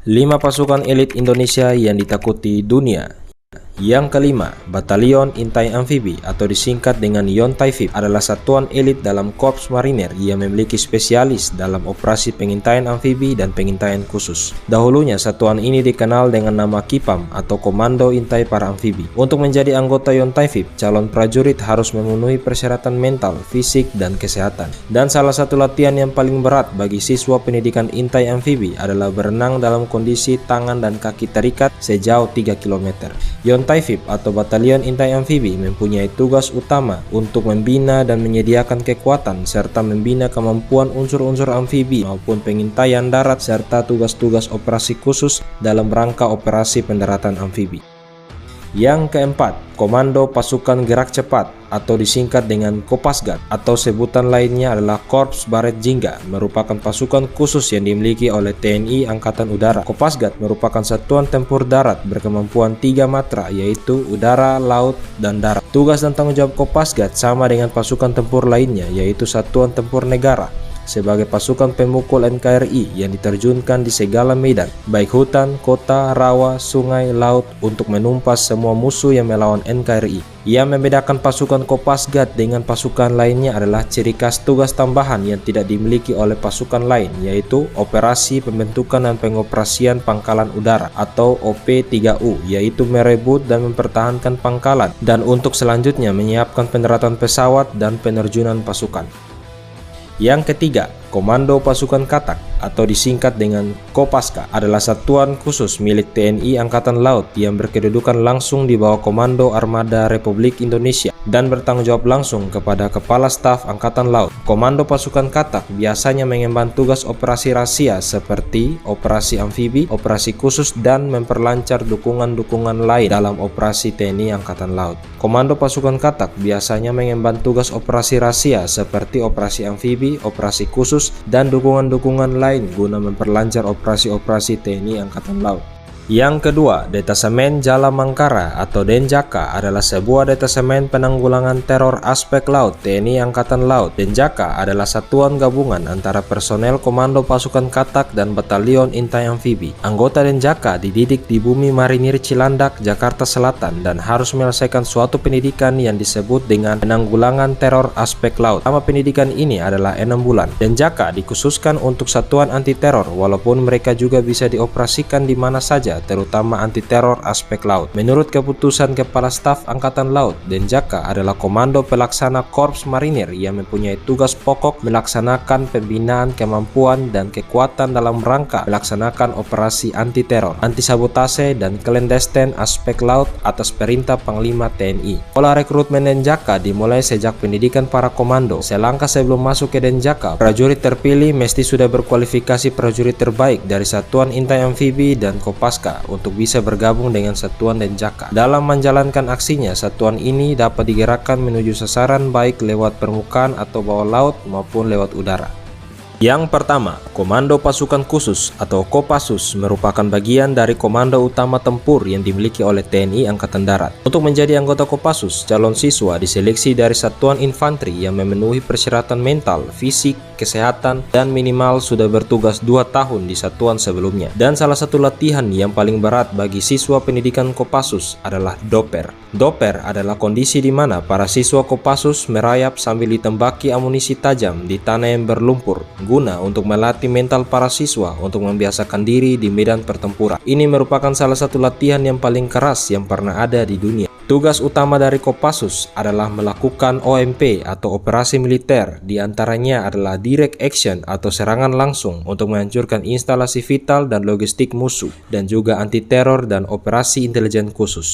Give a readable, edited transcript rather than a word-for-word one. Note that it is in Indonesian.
5 pasukan elit Indonesia yang ditakuti dunia. Yang kelima, Batalion Intai Amfibi atau disingkat dengan Yontaifib adalah satuan elit dalam Korps Marinir yang memiliki spesialis dalam operasi pengintaian amfibi dan pengintaian khusus. Dahulunya satuan ini dikenal dengan nama KIPAM atau Komando Intai Para Amfibi. Untuk menjadi anggota Yontaifib, calon prajurit harus memenuhi persyaratan mental, fisik, dan kesehatan. Dan salah satu latihan yang paling berat bagi siswa pendidikan Intai Amfibi adalah berenang dalam kondisi tangan dan kaki terikat sejauh 3 km. Yontaifib atau Batalion Intai Amfibi mempunyai tugas utama untuk membina dan menyediakan kekuatan serta membina kemampuan unsur-unsur amfibi maupun pengintaian darat serta tugas-tugas operasi khusus dalam rangka operasi pendaratan amfibi. Yang keempat, Komando Pasukan Gerak Cepat atau disingkat dengan Kopasgat atau sebutan lainnya adalah Korps Baret Jingga, merupakan pasukan khusus yang dimiliki oleh TNI Angkatan Udara. Kopasgat merupakan satuan tempur darat berkemampuan 3 matra yaitu udara, laut, dan darat. Tugas dan tanggung jawab Kopasgat sama dengan pasukan tempur lainnya yaitu Satuan Tempur Negara sebagai pasukan pemukul NKRI yang diterjunkan di segala medan, baik hutan, kota, rawa, sungai, laut untuk menumpas semua musuh yang melawan NKRI. Yang membedakan pasukan Kopasgat dengan pasukan lainnya adalah ciri khas tugas tambahan yang tidak dimiliki oleh pasukan lain, yaitu operasi pembentukan dan pengoperasian pangkalan udara atau OP3U, yaitu merebut dan mempertahankan pangkalan, dan untuk selanjutnya menyiapkan pendaratan pesawat dan penerjunan pasukan. Yang ketiga, Komando Pasukan Katak atau disingkat dengan Kopaska adalah satuan khusus milik TNI Angkatan Laut yang berkedudukan langsung di bawah Komando Armada Republik Indonesia dan bertanggung jawab langsung kepada Kepala Staf Angkatan Laut. Komando Pasukan Katak biasanya mengemban tugas operasi rahasia seperti operasi amfibi, operasi khusus, dan memperlancar dukungan-dukungan lain dalam operasi TNI Angkatan Laut. Komando Pasukan Katak biasanya mengemban tugas operasi rahasia seperti operasi amfibi, operasi khusus, dan dukungan-dukungan lain guna memperlancar operasi-operasi TNI Angkatan Laut. Yang kedua, Detasemen Jala Mangkara atau Denjaka adalah sebuah detasemen penanggulangan teror aspek laut TNI Angkatan Laut. Denjaka adalah satuan gabungan antara personel Komando Pasukan Katak dan Batalion Intai Amfibi. Anggota Denjaka dididik di Bumi Marinir Cilandak, Jakarta Selatan dan harus menyelesaikan suatu pendidikan yang disebut dengan penanggulangan teror aspek laut. Selama pendidikan ini adalah 6 bulan. Denjaka dikhususkan untuk satuan anti teror walaupun mereka juga bisa dioperasikan di mana saja, terutama anti-teror aspek laut. Menurut keputusan Kepala Staf Angkatan Laut, Denjaka adalah komando pelaksana Korps Marinir yang mempunyai tugas pokok melaksanakan pembinaan kemampuan dan kekuatan dalam rangka melaksanakan operasi anti-teror, anti-sabotase, dan clandestine aspek laut atas perintah Panglima TNI. Pola rekrutmen Denjaka dimulai sejak pendidikan para komando. Selangkah sebelum masuk ke Denjaka, prajurit terpilih mesti sudah berkualifikasi prajurit terbaik dari Satuan Intai Amfibi dan Kopaska untuk bisa bergabung dengan Satuan Denjaka. Dalam menjalankan aksinya, satuan ini dapat digerakkan menuju sasaran baik lewat permukaan atau bawah laut maupun lewat udara. Yang pertama, Komando Pasukan Khusus atau Kopassus merupakan bagian dari Komando Utama Tempur yang dimiliki oleh TNI Angkatan Darat. Untuk menjadi anggota Kopassus, calon siswa diseleksi dari satuan infanteri yang memenuhi persyaratan mental, fisik, kesehatan, dan minimal sudah bertugas 2 tahun di satuan sebelumnya. Dan salah satu latihan yang paling berat bagi siswa pendidikan Kopassus adalah doper. Doper adalah kondisi di mana para siswa Kopassus merayap sambil ditembaki amunisi tajam di tanah yang berlumpur, guna untuk melatih mental para siswa untuk membiasakan diri di medan pertempuran. Ini merupakan salah satu latihan yang paling keras yang pernah ada di dunia. Tugas utama dari Kopassus adalah melakukan OMP atau operasi militer, diantaranya adalah direct action atau serangan langsung untuk menghancurkan instalasi vital dan logistik musuh, dan juga anti-teror dan operasi intelijen khusus.